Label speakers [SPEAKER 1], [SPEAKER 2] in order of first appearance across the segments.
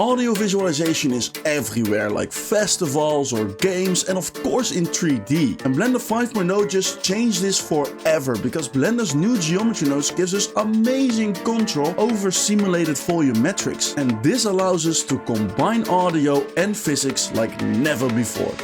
[SPEAKER 1] Audio visualization is everywhere, like festivals or games, and of course in 3D. And Blender 5.0 just changed this forever, because Blender's new geometry nodes gives us amazing control over simulated volumetrics. And this allows us to combine audio and physics like never before.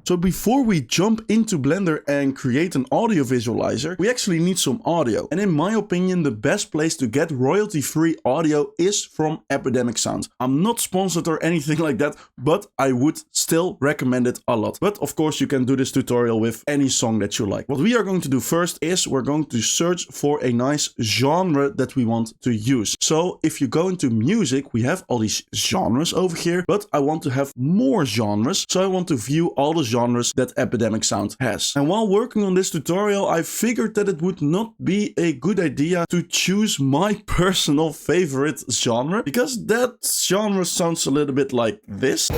[SPEAKER 1] So before we jump into Blender and create an audio visualizer, we actually need some audio. And in my opinion, the best place to get royalty-free audio is from Epidemic Sound. I'm not sponsored or anything like that, but I would still recommend it a lot. But of course, you can do this tutorial with any song that you like. What we are going to do first is we're going to search for a nice genre that we want to use. So if you go into music, we have all these genres over here, but I want to have more genres. So I want to view all the genres that Epidemic Sound has. And while working on this tutorial, I figured that it would not be a good idea to choose my personal favorite genre, because that genre sounds a little bit like this.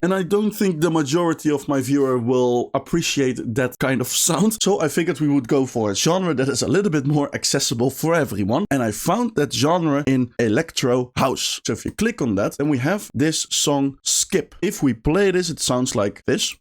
[SPEAKER 1] And I don't think the majority of my viewer will appreciate that kind of sound. So I figured we would go for a genre that is a little bit more accessible for everyone. And I found that genre in Electro House. So if you click on that, then we have this song Skip. If we play this, it sounds like this.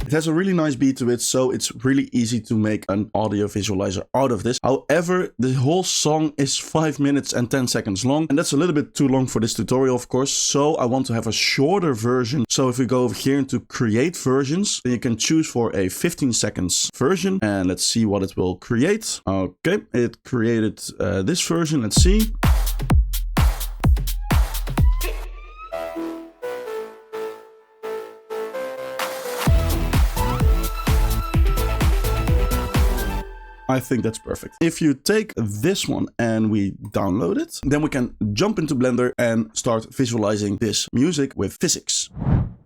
[SPEAKER 1] It has a really nice beat to it, so it's really easy to make an audio visualizer out of this. However, the whole song is 5 minutes and 10 seconds long, and that's a little bit too long for this tutorial, of course, so I want to have a shorter version. So if we go over here into create versions, then you can choose for a 15 seconds version, and let's see what it will create. Okay, it created this version. Let's see. I think that's perfect. If you take this one and we download it, then we can jump into Blender and start visualizing this music with physics.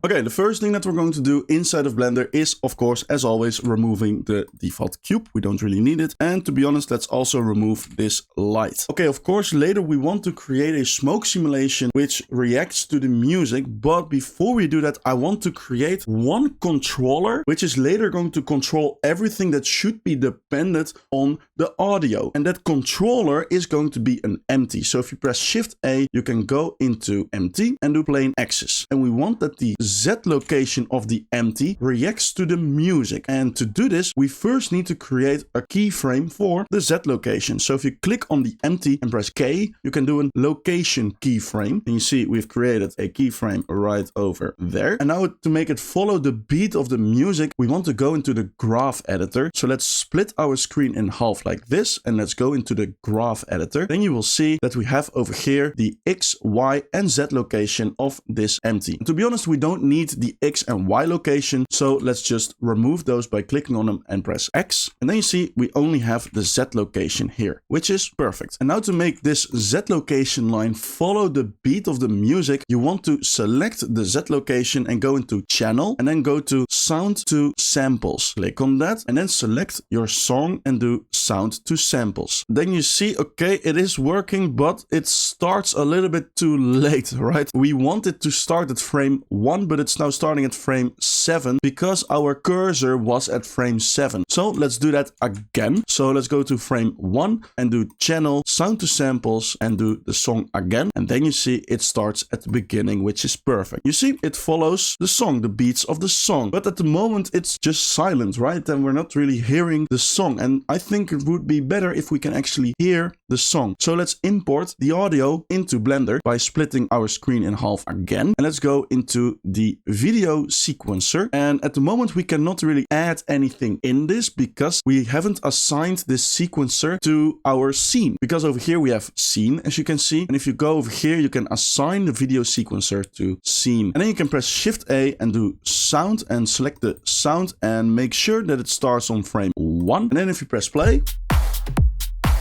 [SPEAKER 1] Okay, the first thing that we're going to do inside of Blender is, of course, as always, removing the default cube. We don't really need it. And to be honest, let's also remove this light. Okay, of course, later we want to create a smoke simulation which reacts to the music. But before we do that, I want to create one controller, which is later going to control everything that should be dependent on the audio. And that controller is going to be an empty. So if you press Shift A, you can go into empty and do plain axis. And we want that the Z location of the empty reacts to the music. And to do this, we first need to create a keyframe for the Z location. So if you click on the empty and press K, you can do a location keyframe. And you see we've created a keyframe right over there. And now to make it follow the beat of the music, we want to go into the graph editor. So let's split our screen in half like this. And let's go into the graph editor. Then you will see that we have over here the X, Y, and Z location of this empty. And to be honest, we don't need the X and Y location. So let's just remove those by clicking on them and press X. And then you see we only have the Z location here, which is perfect. And now to make this Z location line follow the beat of the music, you want to select the Z location and go into channel and then go to sound to samples. Click on that and then select your song and do sound to samples. Then you see, okay, it is working, but it starts a little bit too late, right? We want it to start at frame 1, but it's now starting at frame 7 because our cursor was at frame 7. So let's do that again. So let's go to frame 1 and do channel, sound to samples, and do the song again. And then you see it starts at the beginning, which is perfect. You see, it follows the song, the beats of the song. But at the moment, it's just silent, right? And we're not really hearing the song. And I think it would be better if we can actually hear the song. So let's import the audio into Blender by splitting our screen in half again. And let's go into the video sequencer. And at the moment, we cannot really add anything in this because we haven't assigned this sequencer to our scene. Because over here we have scene, as you can see. And if you go over here, you can assign the video sequencer to scene. And then you can press Shift A and do sound and select the sound and make sure that it starts on frame 1. And then if you press play,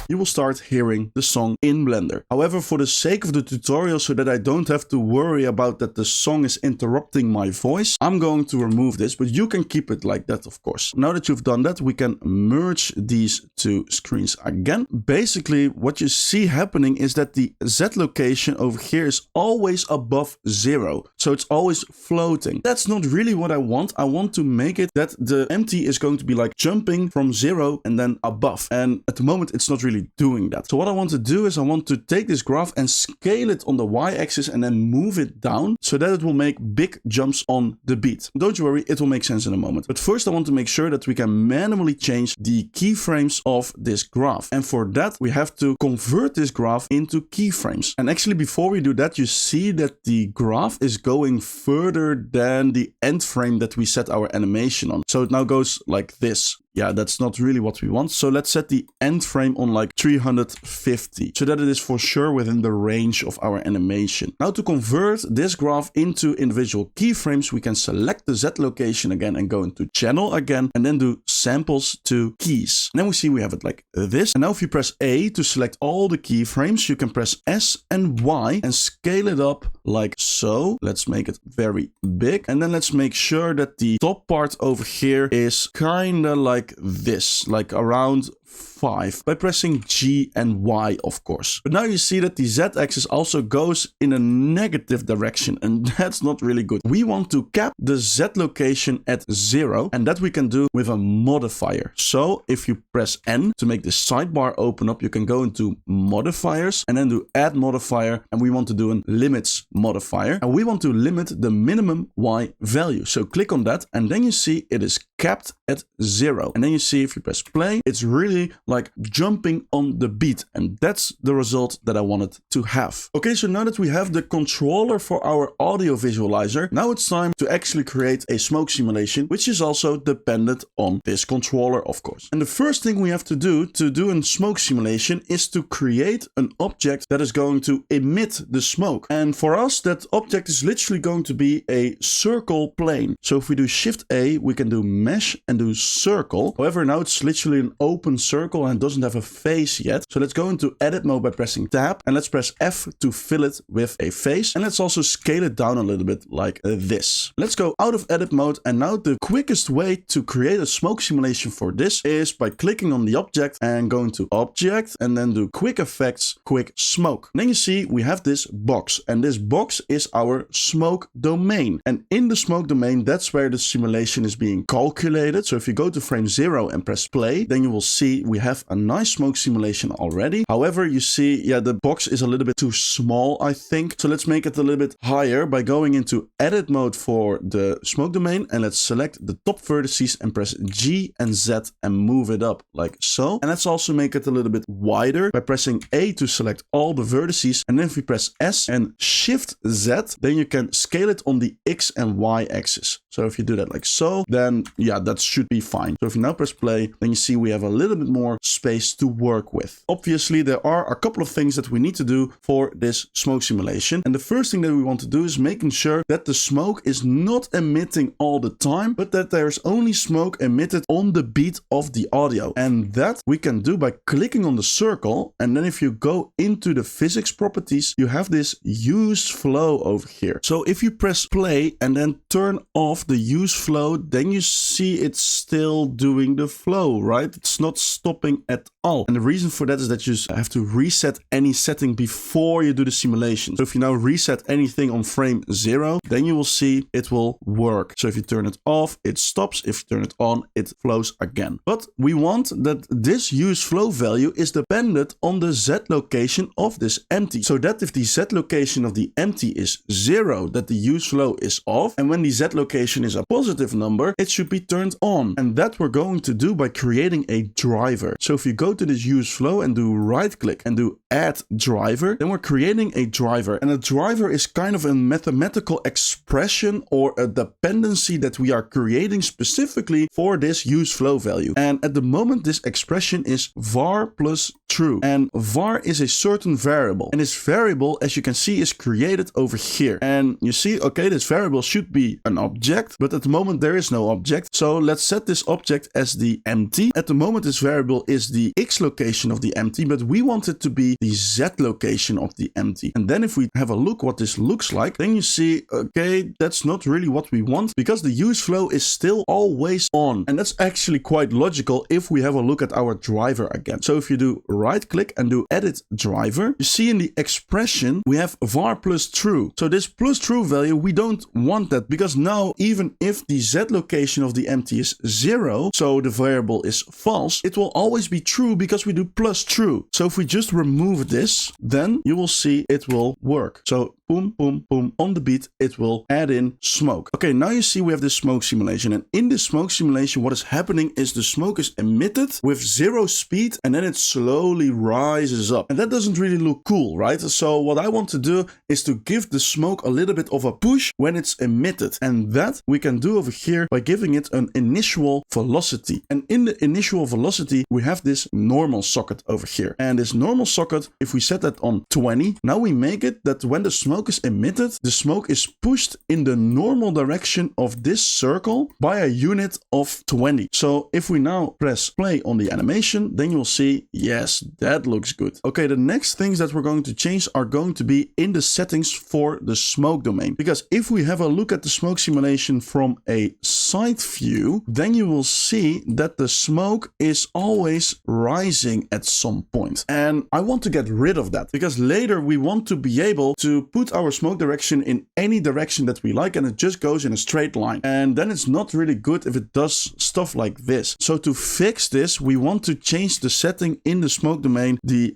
[SPEAKER 1] you will start hearing the song in Blender. However, for the sake of the tutorial, so that I don't have to worry about that the song is interrupting my voice, I'm going to remove this, but you can keep it like that, of course. Now that you've done that, we can merge these two screens again. Basically, what you see happening is that the Z location over here is always above 0. So it's always floating. That's not really what I want. I want to make it that the empty is going to be like jumping from 0 and then above. And at the moment, it's not really doing that. So what I want to do is I want to take this graph and scale it on the y-axis and then move it down so that it will make big jumps on the beat. Don't you worry, it will make sense in a moment. But first I want to make sure that we can manually change the keyframes of this graph. And for that, we have to convert this graph into keyframes. And actually, before we do that, you see that the graph is going further than the end frame that we set our animation on. So it now goes like this. Yeah, that's not really what we want. So let's set the end frame on like 350 so that it is for sure within the range of our animation. Now to convert this graph into individual keyframes, we can select the Z location again and go into channel again and then do samples to keys. And then we see we have it like this. And now if you press A to select all the keyframes, you can press S and Y and scale it up like so. Let's make it very big. And then let's make sure that the top part over here is kind of like this, like around 5 by pressing G and Y, of course. But now you see that the Z-axis also goes in a negative direction, and that's not really good. We want to cap the Z location at 0, and that we can do with a modifier. So if you press N to make the sidebar open up, you can go into modifiers and then do add modifier, and we want to do a limits modifier, and we want to limit the minimum Y value. So click on that, and then you see it is capped at 0. And then you see if you press play, it's really like jumping on the beat, and that's the result that I wanted to have. Okay, so now that we have the controller for our audio visualizer, now it's time to actually create a smoke simulation, which is also dependent on this controller, of course. And the first thing we have to do a smoke simulation is to create an object that is going to emit the smoke. And for us, that object is literally going to be a circle plane. So if we do Shift A, we can do mesh and do circle. However, now it's literally an open circle and doesn't have a face yet. So let's go into edit mode by pressing tab, and let's press F to fill it with a face. And let's also scale it down a little bit like this. Let's go out of edit mode, and now the quickest way to create a smoke simulation for this is by clicking on the object and going to object and then do quick effects, quick smoke. And then you see we have this box, and this box is our smoke domain. And in the smoke domain, that's where the simulation is being calculated. So if you go to frame 0 and press play, then you will see we have a nice smoke simulation already. However, you see, yeah, the box is a little bit too small, I think. So let's make it a little bit higher by going into edit mode for the smoke domain, and let's select the top vertices and press G and Z and move it up like so. And let's also make it a little bit wider by pressing A to select all the vertices. And then if we press S and Shift Z, then you can scale it on the X and Y axis. So if you do that like so, then yeah, that should be fine. So if you now press play, then you see we have a little bit more space to work with. Obviously, there are a couple of things that we need to do for this smoke simulation. And the first thing that we want to do is making sure that the smoke is not emitting all the time, but that there's only smoke emitted on the beat of the audio. And that we can do by clicking on the circle. And then if you go into the physics properties, you have this use flow over here. So if you press play and then turn off the use flow, then you see it's still doing the flow, right? It's not stopping at all. And the reason for that is that you have to reset any setting before you do the simulation. So if you now reset anything on frame 0, then you will see it will work. So if you turn it off, it stops. If you turn it on, it flows again. But we want that this use flow value is dependent on the Z location of this empty. So that if the Z location of the empty is 0, that the use flow is off. And when the Z location is a positive number, it should be turned on. And that we're going to do by creating a driver. So if you go to this use flow and do right click and do add driver, then we're creating a driver. And a driver is kind of a mathematical expression or a dependency that we are creating specifically for this use flow value. And at the moment, this expression is var plus true. And var is a certain variable. And this variable, as you can see, is created over here. And you see, okay, this variable should be an object, but at the moment there is no object. So let's set this object as the empty. At the moment, this variable variable is the X location of the empty, but we want it to be the Z location of the empty. And then if we have a look what this looks like, then you see, okay, that's not really what we want because the use flow is still always on. And that's actually quite logical if we have a look at our driver again. So if you do right click and do edit driver, you see in the expression we have var plus true. So this plus true value, we don't want that because now even if the Z location of the empty is 0, so the variable is false, it will always be true because we do plus true. So if we just remove this, then you will see it will work. So boom, boom, boom, on the beat, it will add in smoke. Okay, now you see we have this smoke simulation. And in this smoke simulation, what is happening is the smoke is emitted with 0 speed and then it slowly rises up. And that doesn't really look cool, right? So what I want to do is to give the smoke a little bit of a push when it's emitted. And that we can do over here by giving it an initial velocity. And in the initial velocity, we have this normal socket over here. And this normal socket, if we set that on 20, now we make it that when the smoke is emitted, the smoke is pushed in the normal direction of this circle by a unit of 20. So if we now press play on the animation, then you'll see, yes, that looks good. Okay, the next things that we're going to change are going to be in the settings for the smoke domain. Because if we have a look at the smoke simulation from a side view, then you will see that the smoke is always rising at some point. And I want to get rid of that because later we want to be able to put our smoke direction in any direction that we like and it just goes in a straight line. And then it's not really good if it does stuff like this. So to fix this, we want to change the setting in the smoke domain, the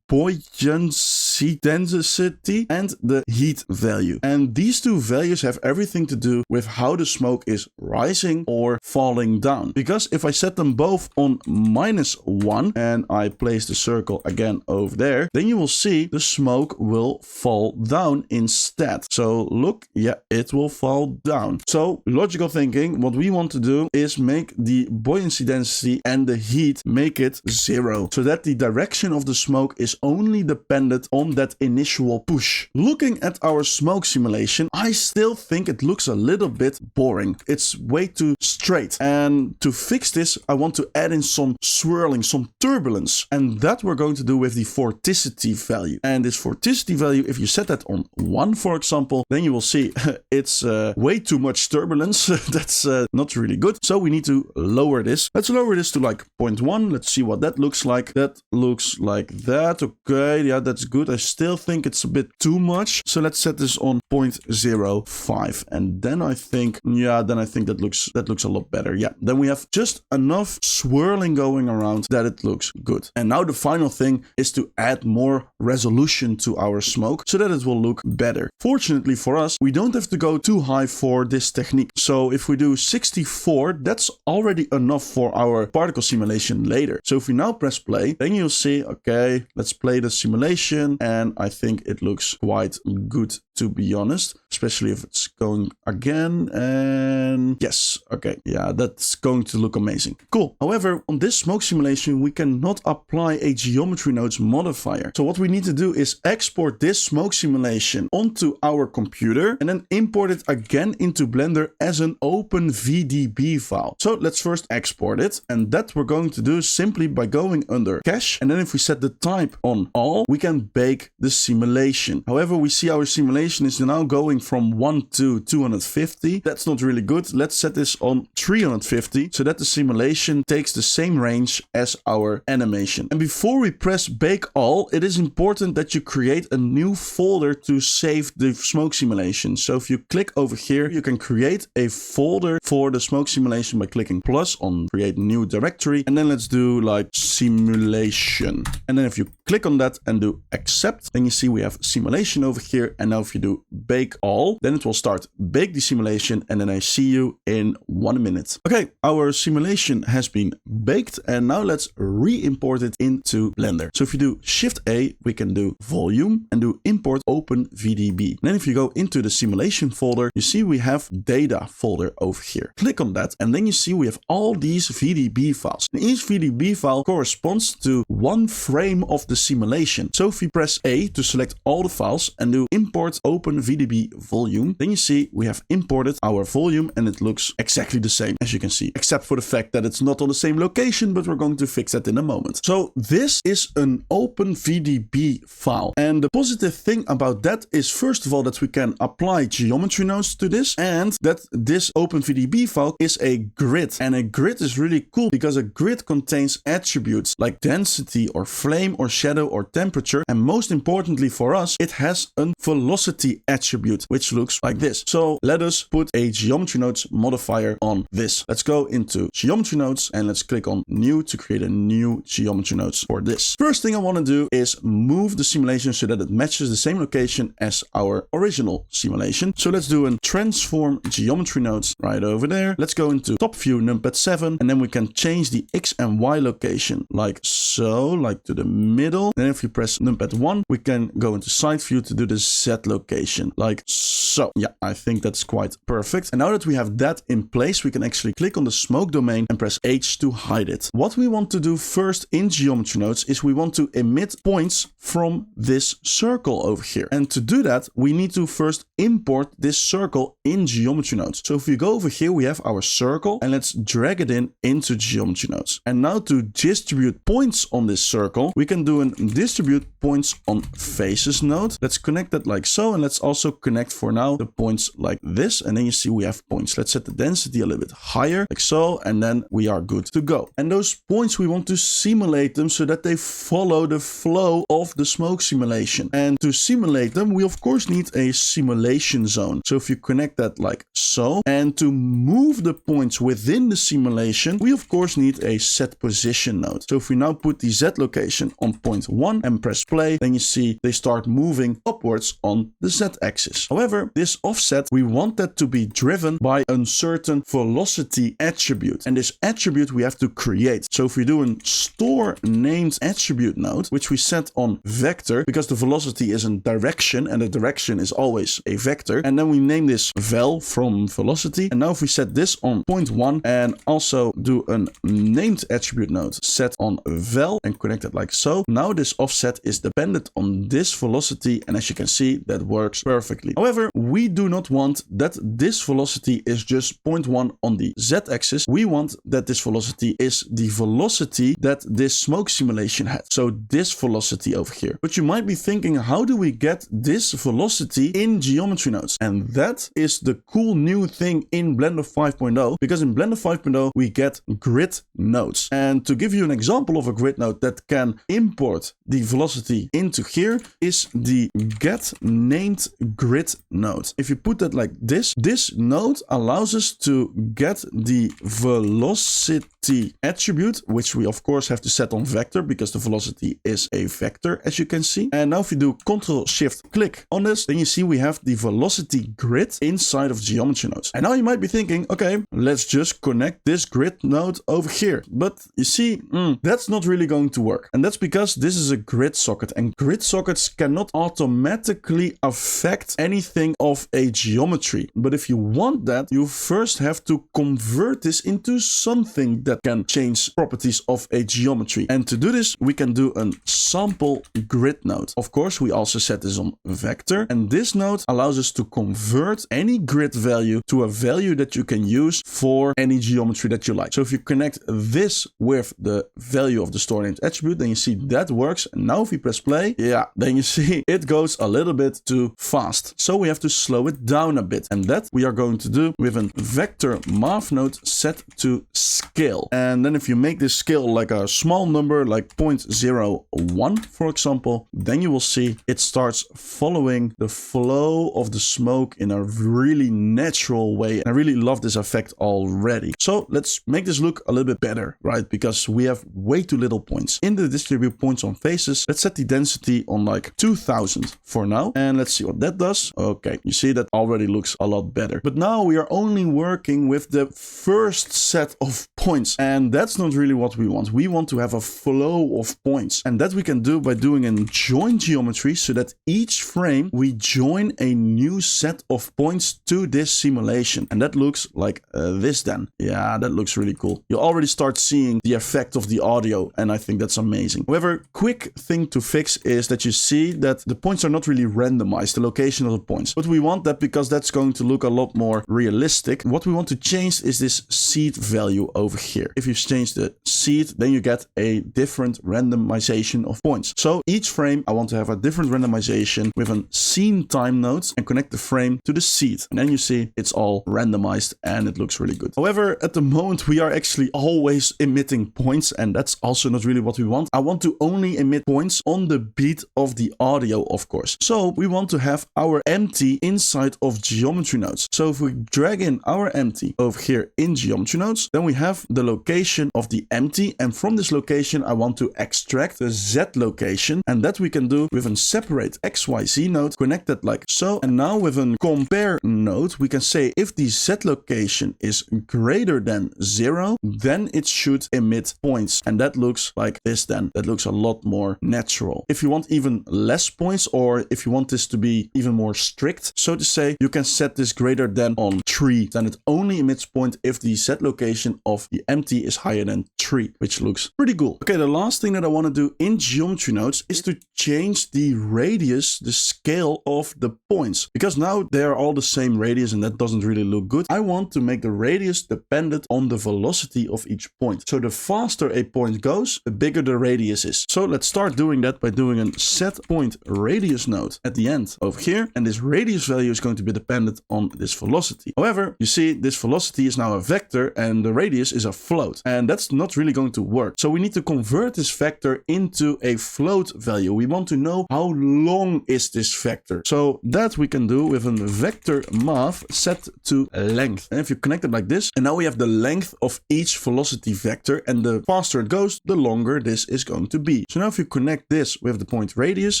[SPEAKER 1] buoyancy density and the heat value. And these two values have everything to do with how the smoke is rising or falling down. Because if I set them both on -1 and I place the circle again over there, then you will see the smoke will fall down instead. So look, yeah, it will fall down. So logical thinking, what we want to do is make the buoyancy density and the heat, make it 0 so that the direction of the smoke is only dependent on that initial push. Looking at our smoke simulation, I still think it looks a little bit boring. It's way too straight. And to fix this, I want to add in some swirling, some turbulence. And that we're going to do with the vorticity value. And this vorticity value, if you set that on 1, for example, then you will see it's way too much turbulence. That's not really good. So we need to lower this. Let's lower this to like 0.1. Let's see what that looks like. That looks like that. Okay, yeah, that's good. I still think it's a bit too much. So let's set this on 0.05. And then I think, yeah, that looks a lot better. Yeah, then we have just enough swirling going around that it looks good. And now the final thing is to add more resolution to our smoke so that it will look better. Fortunately for us, we don't have to go too high for this technique. So if we do 64, that's already enough for our particle simulation later. So if we now press play, then you'll see, okay, let's play the simulation. And I think it looks quite good, to be honest, especially if it's going again. And yes, okay, yeah, that's going to look amazing. Cool. However, on this smoke simulation, we cannot apply a geometry nodes modifier. So what we need to do is export this smoke simulation onto our computer and then import it again into Blender as an open VDB file. So let's first export it, and that we're going to do simply by going under cache, and then if we set the type on all, we can bake the simulation. However, we see our simulation is now going from 1 to 250. That's not really good. Let's set this on 350 so that the simulation takes the same range as our animation. And before we press bake all, it is important that you create a new folder to save the smoke simulation. So if you click over here, you can create a folder for the smoke simulation by clicking plus on create new directory. And then let's do like simulation. And then if you click on that and do accept, then you see we have simulation over here. And now if you do bake all, then it will start bake the simulation. And then I see you in 1 minute. Okay, our simulation has been baked. And now let's re-import it into Blender. So if you do Shift A, we can do volume and do import open VDB. And then if you go into the simulation folder, you see we have data folder over here. Click on that. And then you see we have all these VDB files. And each VDB file corresponds to one frame of the the simulation. So if we press A to select all the files and do import open VDB volume, then you see we have imported our volume and it looks exactly the same as you can see, except for the fact that it's not on the same location, but we're going to fix that in a moment. So this is an open VDB file. And the positive thing about that is, first of all, that we can apply geometry nodes to this, and that this open VDB file is a grid. And a grid is really cool because a grid contains attributes like density or flame or shadow or temperature. And most importantly for us, it has a velocity attribute, which looks like this. So let us put a geometry nodes modifier on this. Let's go into geometry nodes and let's click on new to create a new geometry nodes for this. First thing I want to do is move the simulation so that it matches the same location as our original simulation. So let's do a transform geometry nodes right over there. Let's go into top view numpad 7 and then we can change the X and Y location like so, like to the middle. Then if you press numpad 1, we can go into side view to do the Z location like so. Yeah, I think that's quite perfect. And now that we have that in place, we can actually click on the smoke domain and press H to hide it. What we want to do first in geometry nodes is we want to emit points from this circle over here. And to do that, we need to first import this circle in geometry nodes. So if we go over here, we have our circle and let's drag it into geometry nodes. And now to distribute points on this circle, we can do a distribute points on faces node. Let's connect that like so. And let's also connect for now the points like this. And then you see we have points. Let's set the density a little bit higher like so. And then we are good to go. And those points, we want to simulate them so that they follow the flow of the smoke simulation. And to simulate them, we of course need a simulation zone. So if you connect that like so, and to move the points within the simulation, we of course need a set position node. So if we now put the Z location on point 1 and press play, then you see they start moving upwards on the Z axis. However, this offset, we want that to be driven by a certain velocity attribute. And this attribute we have to create. So if we do a store named attribute node, which we set on vector, because the velocity is in direction and the direction is always a vector. And then we name this vel from velocity. And now if we set this on point 1 and also do a named attribute node set on vel and connect it like so. Now this offset is dependent on this velocity. And as you can see, that works perfectly. However, we do not want that this velocity is just 0.1 on the Z axis. We want that this velocity is the velocity that this smoke simulation had. So this velocity over here. But you might be thinking, how do we get this velocity in geometry nodes? And that is the cool new thing in Blender 5.0, because in Blender 5.0 we get grid nodes. And to give you an example of a grid node that can import the velocity into here is the get named grid node. If you put that like this node allows us to get the velocity attribute, which we of course have to set on vector because the velocity is a vector, as you can see. And now if you do Ctrl Shift click on this, then you see we have the velocity grid inside of geometry nodes. And now you might be thinking, okay, let's just connect this grid node over here. But you see, that's not really going to work. And that's because this is a grid socket, and grid sockets cannot automatically affect anything of a geometry. But if you want that, you first have to convert this into something that can change properties of a geometry. And to do this, we can do a sample grid node. Of course, we also set this on vector, and this node allows us to convert any grid value to a value that you can use for any geometry that you like. So if you connect this with the value of the store named attribute, then you see that works. And now if we press play, yeah, then you see it goes a little bit too fast. So we have to slow it down a bit. And that we are going to do with a vector math node set to scale. And then if you make this scale like a small number, like 0.01, for example, then you will see it starts following the flow of the smoke in a really natural way. And I really love this effect already. So let's make this look a little bit better, right? Because we have way too little points. In the distribute points on faces, let's set the density on like 2000 for now. And let's see what that does. Okay, you see that already looks a lot better. But now we are only working with the first set of points. And that's not really what we want. We want to have a flow of points. And that we can do by doing a join geometry so that each frame we join a new set of points to this simulation. And that looks like this then. Yeah, that looks really cool. You already start seeing the effect of the audio, and I think that's amazing. However, quick thing to fix is that you see that the points are not really randomized, the location of the points. But we want that because that's going to look a lot more realistic. What we want to change is this seed value over here. If you change the seed, then you get a different randomization of points. So each frame, I want to have a different randomization with a scene time node and connect the frame to the seed. And then you see it's all randomized and it looks really good. However, at the moment, we are actually always emitting points, and that's also not really what we want. I want to only emit points on the beat of the audio, of course. So we want to have our empty inside of geometry nodes. So if we drag in our empty over here in geometry nodes, then we have the location of the empty. And from this location, I want to extract the Z location, and that we can do with a separate XYZ node connected like so. And now with a compare node, we can say if the Z location is greater than 0, then it should emit points. And that looks like this then. That looks a lot more natural. If you want even less points, or if you want this to be even more strict, so to say, you can set this greater than on 3. Then it only emits point if the Z location of the empty is higher than 3, which looks pretty cool. Okay, the last thing that I want to do in geometry nodes is to change the radius, the scale of the points, because now they are all the same radius and that doesn't really look good. I want to make the radius dependent on the velocity of each point. So the faster a point goes, the bigger the radius is. So let's start doing that by doing a set point radius node at the end over here. And this radius value is going to be dependent on this velocity. However, you see this velocity is now a vector and the radius is a float. And that's not really going to work. So we need to convert this vector into a float value. We want to know how long is this vector. So that we can do with a vector math set to length. And if you connect it like this, and now we have the length of each velocity vector, and the faster it goes, the longer this is going to be. So now if you connect this with the point radius,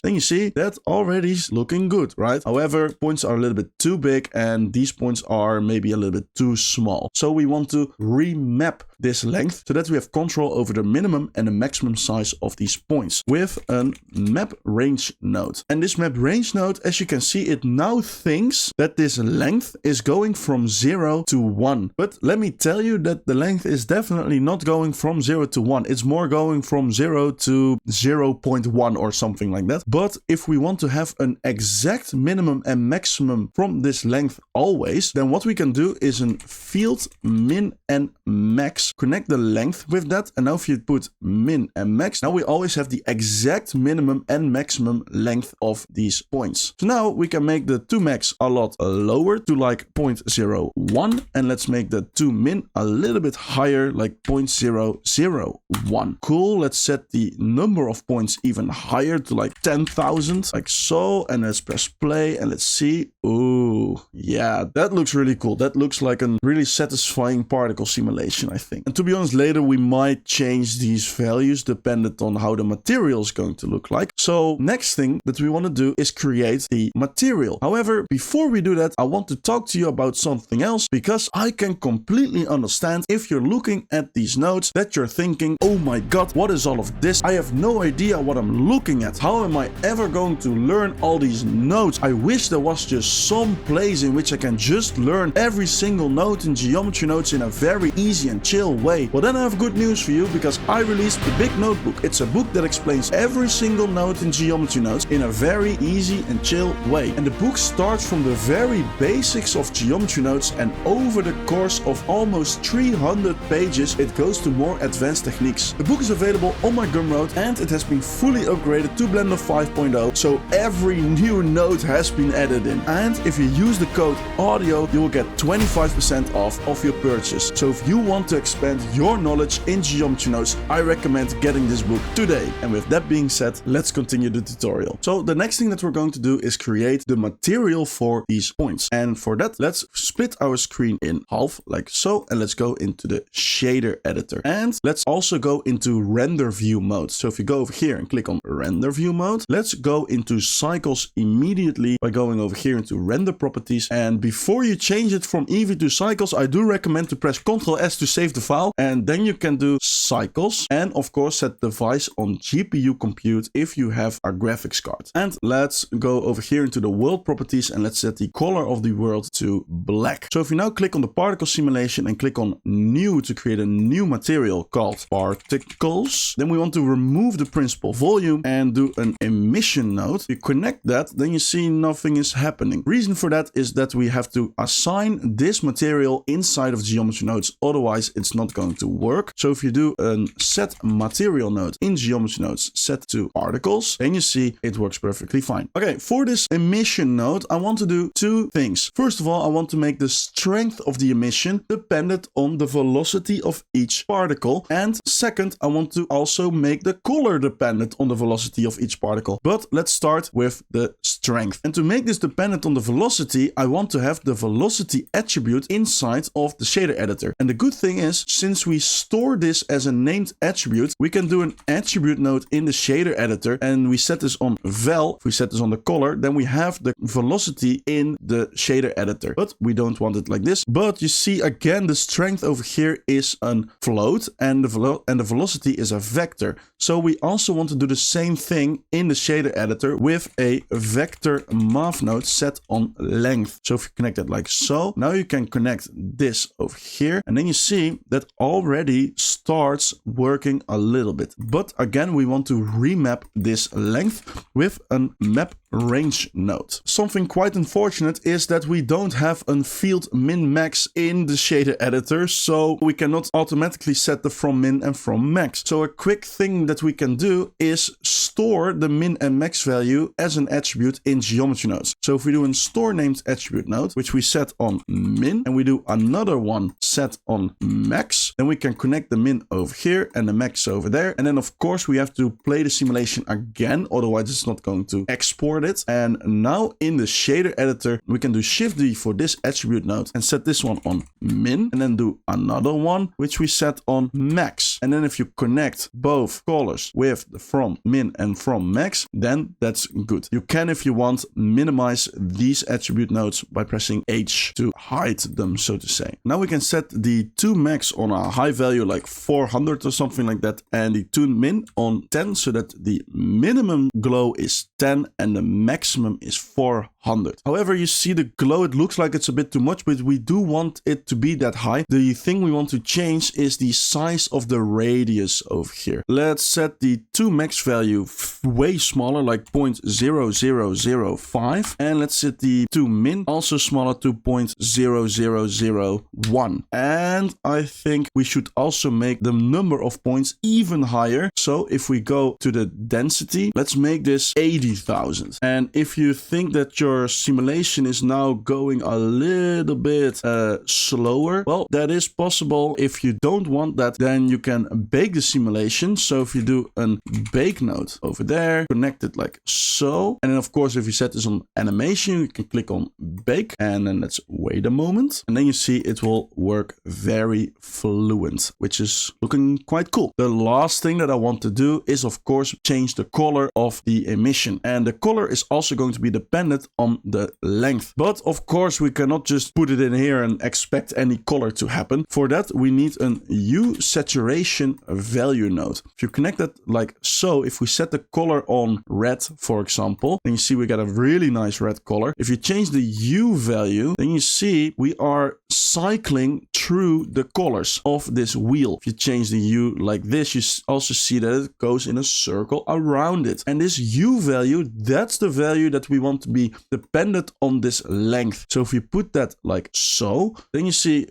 [SPEAKER 1] then you see that already is looking good, right? However, points are a little bit too big and these points are maybe a little bit too small. So we want to remap this length so that we have control over the minimum and the maximum size of these points with a map range node. And this map range node, as you can see, it now thinks that this length is going from 0 to 1. But let me tell you that the length is definitely not going from 0 to 1. It's more going from 0 to 0.1 or something like that. But if we want to have an exact minimum and maximum from this length always, then what we can do is a field min and max, connect the length with that. And now if you put min and max, now we always have the exact minimum and maximum length of these points. So now we can make the 2 max a lot lower to like 0.01, and let's make the 2 min a little bit higher, like 0.001. Cool. Let's set the number of points even higher to like 10,000, like so. And let's press play and let's see. Ooh, yeah, that looks really cool. That looks like a really satisfying particle simulation, I think. And to be honest, later we might change these values dependent on how the material is going to look like. So next thing that we want to do is create the material. However, before we do that, I want to talk to you about something else, because I can completely understand if you're looking at these nodes that you're thinking, oh my god, what is all of this? I have no idea what I'm looking at. How am I ever going to learn all these nodes? I wish there was just some place in which I can just learn every single node in geometry nodes in a very easy and chill way. Well, then I have good news for you, because I released the Big Notebook. It's a book that explains every single node in geometry nodes in a very easy and chill way. And the book starts from the very basics of geometry nodes, and over the course of almost 300 pages, it goes to more advanced techniques. The book is available on my Gumroad, and it has been fully upgraded to Blender 5.0, so every new node has been added in. And if you use the code AUDIO, you will get 25% off of your purchase. So if you want to expand your knowledge in geometry nodes, I recommend getting this book today. And with that being said, let's continue the tutorial. So the next thing that we're going to do is create the material for these points. And for that, let's split our screen in half like so. And let's go into the shader editor. And let's also go into render view mode. So if you go over here and click on render view mode, let's go into cycles immediately by going over here into render properties. And before you change it from Eevee to cycles, I do recommend to press Ctrl S to save the file. And then you can do cycles and of course set device on GPU compute if you have a graphics card. And let's go over here into the world properties and let's set the color of the world to black. So if you now click on the particle simulation and click on new to create a new material called particles, then we want to remove the principal volume and do an emission node. You connect that, then you see nothing is happening. Reason for that is that we have to assign this material inside of geometry nodes, otherwise it's not going to work. So if you do a set material node in geometry nodes set to particles, then you see it works perfectly fine. Okay, for this emission node, I want to do two things. First of all, I want to make the strength of the emission dependent on the velocity of each particle. And second, I want to also make the color dependent on the velocity of each particle. But let's start with the strength. And to make this dependent on the velocity, I want to have the velocity attribute inside of the shader editor. And the good thing is, since we store this as a named attribute, we can do an attribute node in the shader editor and we set this on vel. If we set this on the color, then we have the velocity in the shader editor. But we don't want it like this. But you see again, the strength over here is a float and the velocity is a vector. So we also want to do the same thing in the shader editor with a vector math node set on length. So if you connect it like so, now you can connect this over here and then you see that already starts working a little bit. But again, we want to remap this length with a map range node. Something quite unfortunate is that we don't have a field min max in the shader editor, so we cannot automatically set the from min and from max. So a quick thing that we can do is store the min and max value as an attribute in geometry nodes. So if we do a store named attribute node, which we set on min, and we do another one set on max, then we can connect the min over here and the max over there. And then of course we have to play the simulation again, otherwise it's not going to export it. And now in the shader editor, we can do Shift D for this attribute node and set this one on min, and then do another one, which we set on max. And then if you connect both colors with the from min and from max, then that's good. You can, if you want, minimize these attribute nodes by pressing H to hide them, so to say. Now we can set the tune max on a high value like 400 or something like that, and the tune min on 10, so that the minimum glow is 10 and the maximum is 400. However, you see the glow, it looks like it's a bit too much, but we do want it to be that high. The thing we want to change is the size of the radius over here. Let's set the to max value way smaller, like 0.0005, and let's set the to min also smaller to 0.0001. And I think we should also make the number of points even higher. So if we go to the density, let's make this 80,000. And if you think that your simulation is now going a little bit slower, well, that is possible. If you don't want that, then you can bake the simulation. So if you do a bake node over there, connect it like so. And then of course, if you set this on animation, you can click on bake and then let's wait a moment. And then you see it will work very fluent, which is looking quite cool. The last thing that I want to do is of course change the color of the emission. And the color is also going to be dependent on the length. But of course, we cannot just put it in here and expect any color to happen. For that, we need an hue saturation value node. If you connect that like so, if we set the color on red, for example, then you see we got a really nice red color. If you change the hue value, then you see we are cycling through the colors of this wheel. If you change the hue like this, you also see that it goes in a circle around it. And this hue value, that's the value that we want to be dependent on this length. So if we put that like so, then you see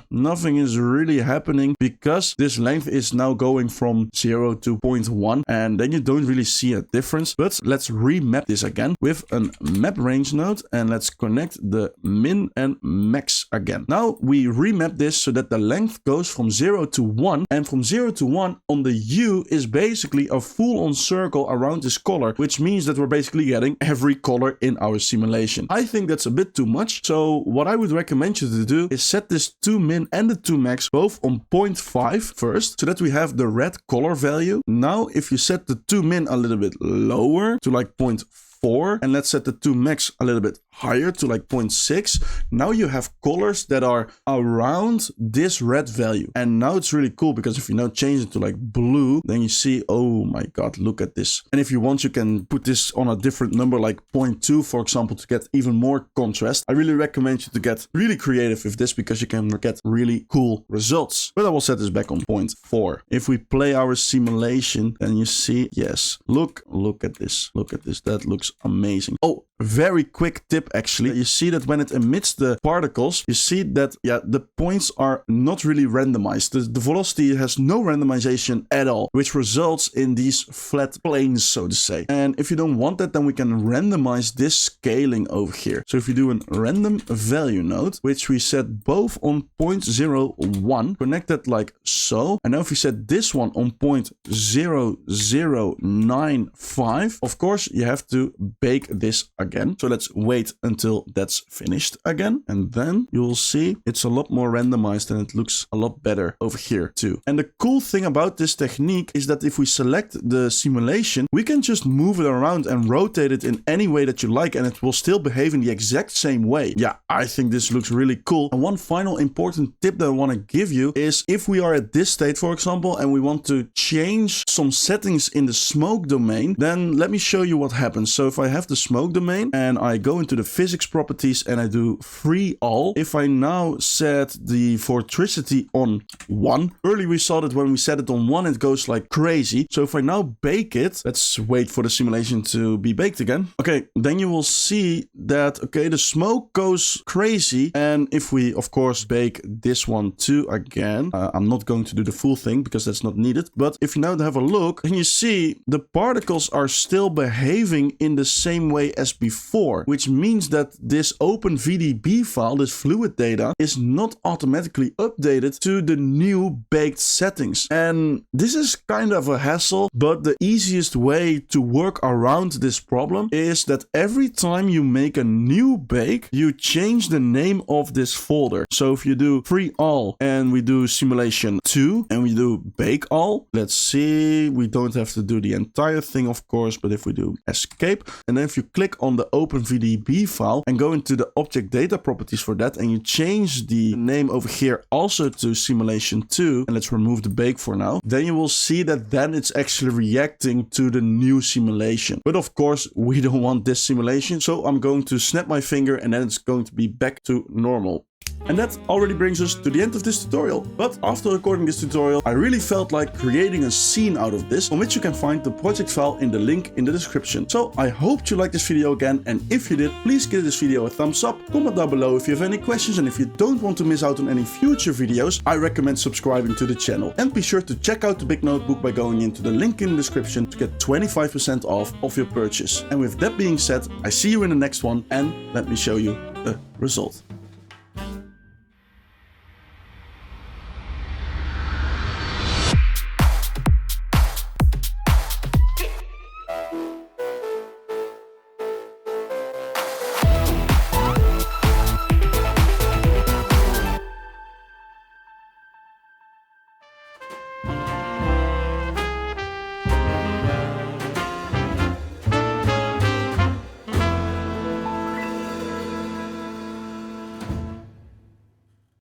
[SPEAKER 1] nothing is really happening because this length is now going from 0 to 0.1, and then you don't really see a difference. But let's remap this again with a map range node, and let's connect the min and max again. Now we remap this so that the length goes from 0 to 1, and from 0 to 1 on the hue is basically a full-on circle around this color, which means that we're basically getting every color in our simulation. I think that's a bit too much. So what I would recommend you to do is set this to min and the to max both on 0.5 first, so that we have the red color value. Now, if you set the to min a little bit lower to like 0.4, 0.4 and let's set the 2 max a little bit higher to like 0.6, now you have colors that are around this red value. And now it's really cool because if you now change it to like blue, then you see, oh my God, look at this. And if you want, you can put this on a different number like 0.2, for example, to get even more contrast. I really recommend you to get really creative with this because you can get really cool results. But I will set this back on 0.4. If we play our simulation, then you see, yes, look at this. Look at this. That looks amazing. Oh, very quick tip actually. You see that when it emits the particles, you see that, yeah, the points are not really randomized. The velocity has no randomization at all, which results in these flat planes, so to say. And if you don't want that, then we can randomize this scaling over here. So if you do a random value node, which we set both on 0.01, connected like so. And now if we set this one on 0.0095, of course, you have to bake this again. So let's wait until that's finished again. And then you'll see it's a lot more randomized and it looks a lot better over here too. And the cool thing about this technique is that if we select the simulation, we can just move it around and rotate it in any way that you like and it will still behave in the exact same way. Yeah, I think this looks really cool. And one final important tip that I want to give you is if we are at this state, for example, and we want to change some settings in the smoke domain, then let me show you what happens. So if I have the smoke domain and I go into the physics properties and I do free all, if I now set the vorticity on 1, earlier we saw that when we set it on 1, it goes like crazy. So if I now bake it, let's wait for the simulation to be baked again. Okay, then you will see that, okay, the smoke goes crazy. And if we, of course, bake this one too again, I'm not going to do the full thing because that's not needed. But if you now have a look, then you see the particles are still behaving in the same way as before, which means that this OpenVDB file, this fluid data, is not automatically updated to the new baked settings. And this is kind of a hassle, but the easiest way to work around this problem is that every time you make a new bake, you change the name of this folder. So if you do free all and we do simulation 2 and we do bake all, let's see, we don't have to do the entire thing, of course, but if we do escape, and then if you click on the OpenVDB file and go into the object data properties for that, and you change the name over here also to simulation 2, and let's remove the bake for now, then you will see that then it's actually reacting to the new simulation. But of course, we don't want this simulation, so I'm going to snap my finger and then it's going to be back to normal. And that already brings us to the end of this tutorial. But after recording this tutorial, I really felt like creating a scene out of this, on which you can find the project file in the link in the description. So I hope you liked this video again, and if you did, please give this video a thumbs up, comment down below if you have any questions, and if you don't want to miss out on any future videos, I recommend subscribing to the channel. And be sure to check out the big notebook by going into the link in the description to get 25% off of your purchase. And with that being said, I see you in the next one, and let me show you the result.